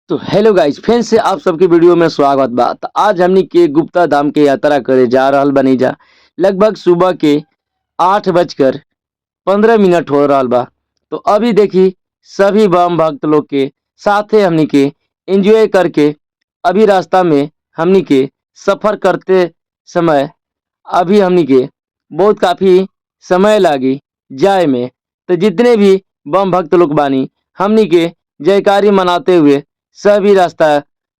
तो hello guys, फिर से आप सबके वीडियो में स्वागत बा। तो आज हमनी के गुप्ता धाम के यात्रा करे जा रहल बनी जा। लगभग सुबह के 8:15 हो रहल बा। तो अभी देखी सभी बम भक्त लोग के साथे हमनी के एंजॉय करके अभी रास्ता में हमनी के सफर करते समय अभी हमनी के बहुत काफी समय लागी जाए में। तो जितने भी बम भक्त लोग बानी हमनी के जयकारी मनाते हुए सभी रास्ता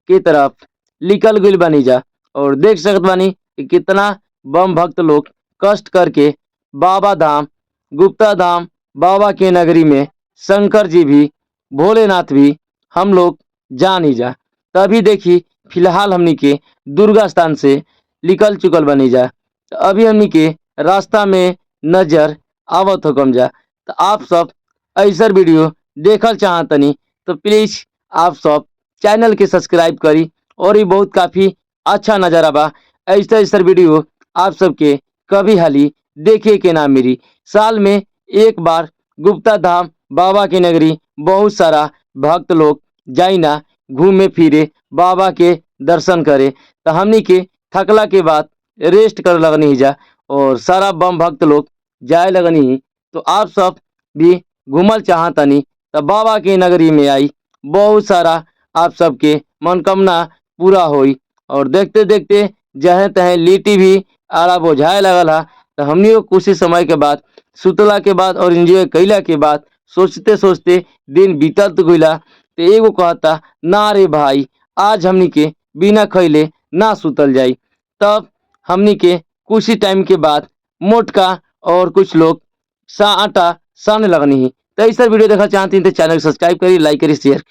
की तरफ निकल गइल बानी जा। और देख सकत बानी कि कितना बम भक्त लोग कष्ट करके बाबा धाम गुप्ता धाम बाबा के नगरी में शंकर जी भी भोलेनाथ भी हम लोग जानी जा। तभी देखी फिलहाल हमनी के दुर्गा स्थान से निकल चुकल बनी जा। तो अभी हमनी के रास्ता में नजर आवत हो कम जा। तो आप सब ऐसा वीडियो देखल चाहतनी तो प्लीज आप सब चैनल के सब्सक्राइब करी। और ये बहुत काफी अच्छा नजारा बा। ऐसा ऐसा वीडियो आप सबके कभी हाली देखे के ना मिली। साल में एक बार गुप्ता धाम बाबा की नगरी बहुत सारा भक्त लोग जाई ना घूमे फिरे बाबा के दर्शन करे। तो हमनी के थकला के बाद रेस्ट कर लगनी ही जा और सारा बम भक्त लोग जाए लगनी ही। तो आप सब भी घूमल चाहतनी तो बाबा की नगरी में आई बहुत सारा आप सबके मनोकामना पूरा होई। और देखते देखते जहे तहे लिट्टी भी आड़ा बोझाए लगल हा। तो हमनी को कुछ ही समय के बाद सुतला के बाद और एंजॉय कैला के बाद सोचते सोचते दिन बीतत गइला। तो एगो कहता ना रे भाई, आज हमनी के बिना खैले ना सुतल जाई। तब हमनी के कुछ ही टाइम के बाद मोटका और कुछ लोग आटा साने लगनी ही। तो ऐसा वीडियो देखना चाहती हैं तो चैनल को सब्सक्राइब करिए, लाइक करिए, शेयर